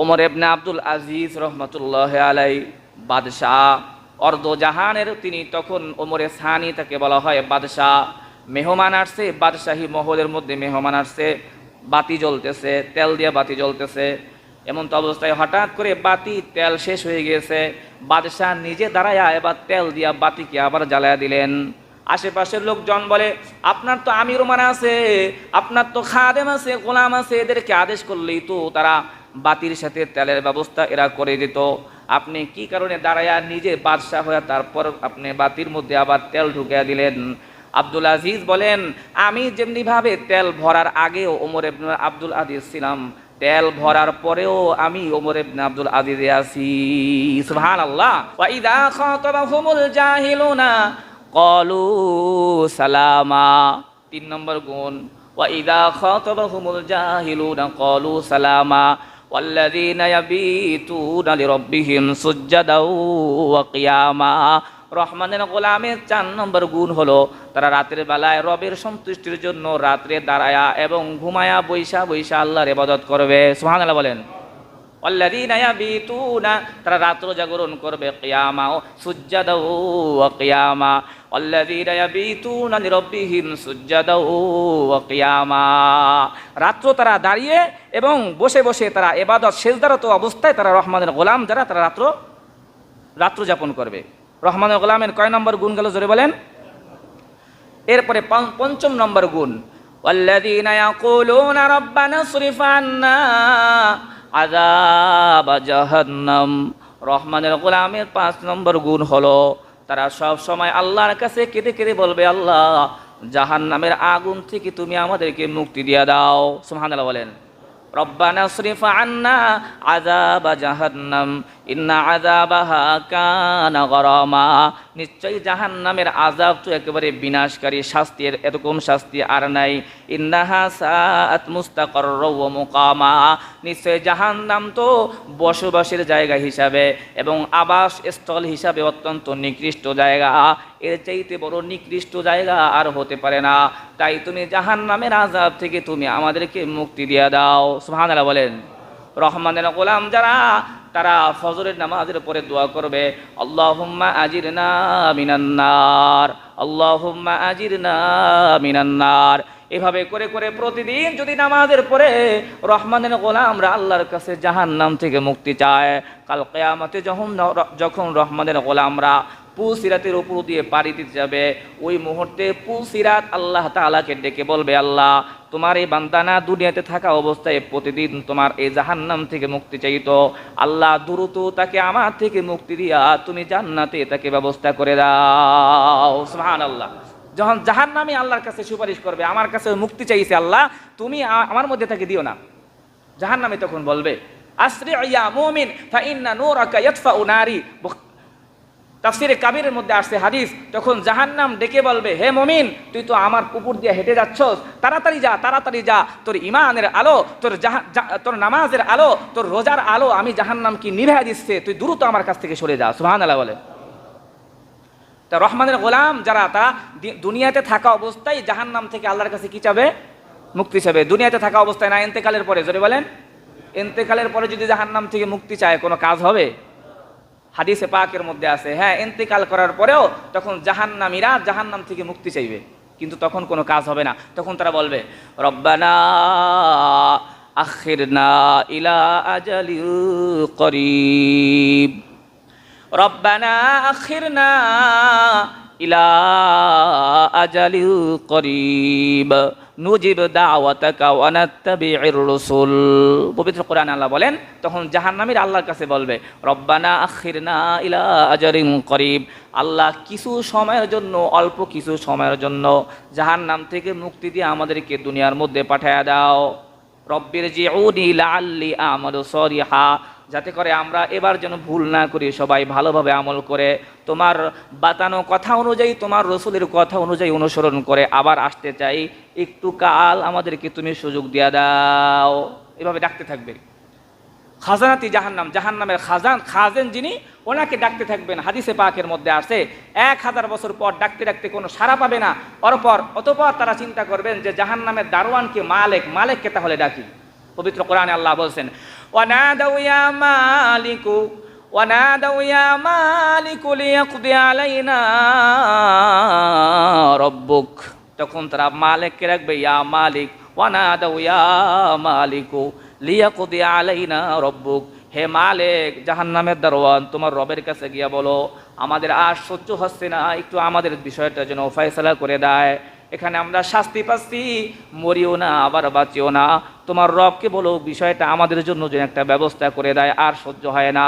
ওমর ইবনে আব্দুল আজিজ রহমতুল্লাহ আলাই বাদশাহ অর্ধ জাহানের, তিনি তখন ওমরে সানি তাকে বলা হয় বাদশাহ। মেহমান আসছে, বাদশাহী মহলের মধ্যে মেহমান আসছে, বাতি জ্বলতেছে, তেল দিয়ে বাতি জ্বলতেছে। এমন তো অবস্থায় হঠাৎ করে বাতি তেল শেষ হয়ে গিয়েছে। বাদশাহ নিজে দাঁড়ায়া এবার তেল দিয়া বাতিকে আবার জ্বালায়া দিলেন। আশেপাশের লোকজন বলে, আপনার তো আমির ওমর আছে, আপনার তো খাদেম আছে, গোলাম আছে, এদেরকে আদেশ করলেই তো তারা বাতির সাথে তেলের ব্যবস্থা এরা করে দিত। আপনি কি কারণে দাঁড়ায়া নিজে বাদশাহ হয়ে তারপর আপনি বাতির মধ্যে আবার তেল ঢুকিয়ে দিলেন? আব্দুল আজিজ বলেন, আমি যেমনিভাবে তেল ভরার আগেও ওমর ইবনে আব্দুল আজিজ ছিলাম, তেল ভরার পরেও আমি ওমর ইবনে আব্দুল আজিজে আছি। সুবহানাল্লাহ। ওয়া ইযা খাতাবাহুমুল জাহিলুনা ক্বালু সালামা। 3 নম্বর গুণ, ওয়া ইযা খাতাবাহুমুল জাহিলুনা ক্বালু সালামা ওয়াল্লাযীনা ইয়াবিতুনা লিরাব্বিহিম সুজদাও ওয়া কিয়ামা। রহমানের গোলামের 4 নম্বর গুণ হলো তারা রাতের বেলায় রবের সন্তুষ্টির জন্য রাত্রে দাঁড়ায়া এবং ঘুমায়া বৈশা বৈশা আল্লাহর ইবাদত করবে। সুবহানাল্লাহ বলেন। ওয়াল্লাযীনা ইয়াবিতুনা, তারা রাত্র জাগরণ করবে, কিয়ামা ও সুজদাও ওয়া কিয়ামা। ওয়াল্লাযীনা ইয়াবিতুনা লিরাব্বিহিম সুজদাও ওয়া কিয়ামা। রাত্র তারা দাঁড়িয়ে এবং বসে বসে তারা ইবাদত সিজদারত অবস্থায় তারা রহমানের গোলাম যারা, তারা রাত্র যাপন করবে। রহমানের গোলামের কয় নম্বর গুণ গেল জোরে বলেন? এরপরে 5ম নম্বর গুণ, ওয়াল্লাযীনা ইয়াকুলুনা রাব্বানা ইসরিফ আন্না আযাব জাহান্নাম। রহমানের গোলামের 5 নম্বর গুণ হলো তারা সব সময় আল্লাহর কাছে কেঁদে কেঁদে বলবে, আল্লাহ জাহান্নামের আগুন থেকে তুমি আমাদেরকে মুক্তি দিয়ে দাও। সুবহানাল্লাহ বলেন। রব্বানা ইসরিফ আন্না আযাব জাহান্নাম ইন্না আযাবাহা কানা গরামা। নিশ্চয়ই জাহান্নামের আযাব তো একেবারে বিনাশকারী শাস্তি, এরকম শাস্তি আর নাই। ইন্নাহা সাআত মুস্তাকাররা ওয়া মুকামা। নিশ্চয়ই জাহান্নাম তো বসবাসের জায়গা হিসাবে এবং আবাস স্থল হিসাবে অত্যন্ত নিকৃষ্ট জায়গা। এর চাইতে বড় নিকৃষ্ট জায়গা আর হতে পারে না। তাই তুমি জাহান্নামের আযাব থেকে তুমি আমাদেরকে মুক্তি দিয়ে দাও। সুবহানাল্লাহ বলেন। রহমানের গোলাম যারা, তারা ফজরের নামাজের পরে দোয়া করবে, আল্লাহুম্মা আজিরনা মিনান নার, আল্লাহুম্মা আজিরনা মিনান নার। এভাবে করে করে প্রতিদিন যদি নামাজের পরে রহমানের গোলামরা আল্লাহর কাছে জাহান্নাম থেকে মুক্তি চায়, কাল কিয়ামতে যখন রহমানের গোলামরা পুলসিরাতের উপর দিয়ে পাড়ি দিতে যাবে, ওই মুহূর্তে পুলসিরাত আল্লাহ তাআলাকে ডেকে বলবে, আল্লাহ তোমার এই বান্দানা দুনিয়াতে থাকা অবস্থায় প্রতিদিন তোমার এই জাহান্নাম থেকে মুক্তি চাইতো, আল্লাহ দ্রুত তাকে আমার থেকে মুক্তি দিয়া তুমি জান্নাতে তাকে ব্যবস্থা করে দাও। সুবহানাল্লাহ। যখন জাহান্নামী আল্লাহর কাছে সুপারিশ করবে, আমার কাছে মুক্তি চাইছে আল্লাহ, তুমি আমার মধ্যে তাকে দিও না, জাহান্নামী তখন বলবে, আসরি ইয়া মুমিন ফা ইন্না নূরাকা ইয়াতফাউ নারি। তাফসিরে কাবীরের মধ্যে আসছে হাদিস, তখন জাহান্নাম ডেকে বলবে, হে মুমিন, তুই তো আমার উপর দিয়ে হেঁটে যাচ্ছস, তাড়াতাড়ি যা, তাড়াতাড়ি যা, তোর ঈমানের আলো, তোর নামাজের আলো, তোর রোজার আলো আমি জাহান্নামকে নিভাইয়া দিচ্ছে, তুই দ্রুত আমার কাছ থেকে সরে যা। সুবহানাল্লাহ বলে। তা রহমানের গোলাম যারা, তা দুনিয়াতে থাকা অবস্থায় জাহান্নাম থেকে আল্লাহর কাছে কি চাবে? মুক্তি চাবে। দুনিয়াতে থাকা অবস্থায় না, ইন্তেকালের পরে। জোরে বলেন। ইন্তেকালের পরে যদি জাহান্নাম থেকে মুক্তি চায়, কোনো কাজ হবে? হাদিসে পাকের মধ্যে আছে, হ্যাঁ, ইন্তেকাল করার পরেও তখন জাহান্নামীরা জাহান্নাম থেকে মুক্তি চাইবে, কিন্তু তখন কোনো কাজ হবে না। তখন তারা বলবে, রব্বানা আখিরনা ইলা আজালিল করিব, রব্বানা আখিরনা ইলা আজালিল করিব নুজিব দাওয়াতাকা ওয়া নাত্তাবিউর রাসূল। পবিত্র কোরআনে আল্লাহ বলেন, তখন জাহান্নামীরা আল্লাহর কাছে বলবে, রব্বানা আখিরনা ইলা আজালিন করিব, আল্লাহ কিছু সময়ের জন্য, অল্প কিছু সময়ের জন্য জাহান্নাম থেকে মুক্তি দিয়ে আমাদেরকে দুনিয়ার মধ্যে পাঠায়া দাও। রব্বির জিউনি লাআল্লি আমালু সলিহা, যাতে করে আমরা এবার যেন ভুল না করি, সবাই ভালোভাবে আমল করে তোমার বাতানো কথা অনুযায়ী, তোমার রসুলের কথা অনুযায়ী অনুসরণ করে আবার আসতে চাই, একটু কাল আমাদেরকে তুমি সুযোগ দিয়া দাও। এভাবে ডাকতে থাকবে। খাজানাতি জাহান্নাম, জাহান্নামের খাজেন যিনি, ওনাকে ডাকতে থাকবেন। হাদিসে পাকের মধ্যে আছে, 1000 বছর পর ডাকতে ডাকতে কোনো সাড়া পাবে না। অতঃপর তারা চিন্তা করবেন যে জাহান্নামের দারোয়ানকে, মালেককে তাহলে ডাকি। পবিত্র কোরআনে আল্লাহ বলছেন, ওয়ানাদাউ ইয়া মালিকু ওয়ানাদাউ ইয়া মালিকু লিয়াকদি আলাইনা রাব্বুক। তখন তারা মালিককে রাখবে ইয়া মালিক, ওয়ানাদাউ ইয়া মালিকু লিয়াকদি আলাইনা রাব্বুক, হে মালিক জাহান্নামের দারোয়ান তোমার রবের কাছে গিয়া বলো আমাদের আর সহ্য হচ্ছে না, একটু আমাদের বিষয়টা যেন ফয়সালা করে দেয়। এখানে আমরা শাস্তি পাচ্ছি, মরিও না আবার বাঁচিও না, তোমার রবকে বলো বিষয়টা আমাদের জন্য যেন একটা ব্যবস্থা করে দেয়, আর সহ্য হয় না।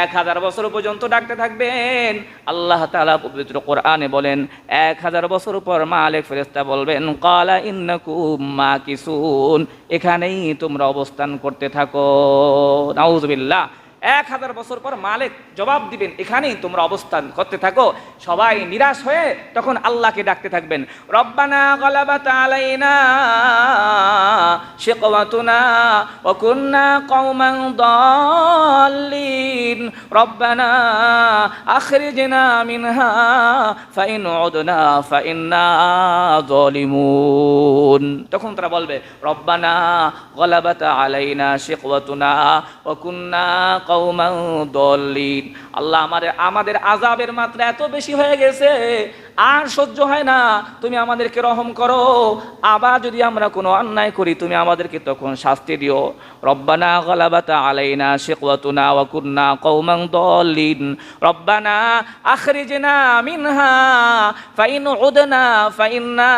1000 বছর পর্যন্ত ডাকতে থাকবেন। আল্লাহ তাআলা পবিত্র কোরআনে বলেন 1000 বছর পর মালিক ফেরেশতা বলবেন ক্বালা ইন্নাকুম মাকিসুন, এখানেই তোমরা অবস্থান করতে থাকো। নাউযুবিল্লাহ। 1000 বছর পর মালিক জবাব দিবেন এখানেই তোমরা অবস্থান করতে থাকো। সবাই নিরাশ হয়ে তখন আল্লাহকে ডাকতে থাকবেন, রব্বানা গালাবাত আলাইনা শিকওয়াতুনা ওয়া কুন্না কওমান দাল্লিন রব্বানা আখরিজনা মিনহা ফাইন উদনা ফাইন্না যালিমুন। তখন তারা বলবে রব্বানা গালাবাত আলাইনা শিকওয়াতুনা ওয়া কুন্না কওমান দাল্লিন, আল্লাহ আমাদের আযাবের মাত্রা এত বেশি হয়ে গেছে, আর সহ্য হয় না, তুমি আমাদেরকে রহম করো। আবার যদি আমরা কোনো অন্যায় করি তুমি আমাদেরকে তখন শাস্তি দিও। রব্বানা গালাবাত আলাইনা শিকওয়াতুনা ওয়া কুন্না কওমান দাল্লিন রব্বানা আখরিজনা মিনহা ফাইন উদনা ফাইন্না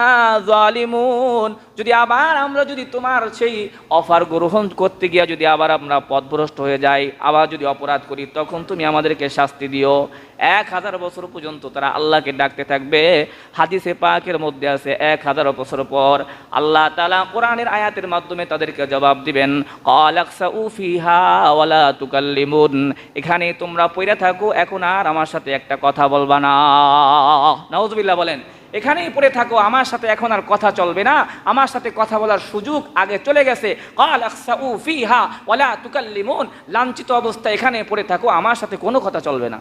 যালিমুন। যদি আবার আমরা যদি তোমার সেই অফার গ্রহণ করতে গিয়ে যদি আবার আমরা পথভ্রষ্ট হয়ে যাই, আবার যদি অপরাধ করি তখন তুমি আমাদেরকে শাস্তি দিও। 1000 বছর পর্যন্ত তারা আল্লাহকে ডাকতে থাকবে। হাদিসে পাকের মধ্যে আছে 1000 বছর পর আল্লাহ তাআলা কোরআনের আয়াতের মাধ্যমে তাদেরকে জবাব দিবেন ক্বালাকসাউ ফিহা ওয়ালা তুকাল্লিমুন, এখানে তোমরা পড়ে থাকো, এখন আর আমার সাথে একটা কথা বলবা না। নাউযুবিল্লাহ বলেন, এখানেই পড়ে থাকো, আমার সাথে এখন আর কথা চলবে না, আমার সাথে কথা বলার সুযোগ আগে চলে গেছে। ক্বালাকসাউ ফিহা ওয়ালা তুকাল্লিমুন, লাঞ্ছিত অবস্থা এখানে পড়ে থাকো, আমার সাথে কোনো কথা চলবে না।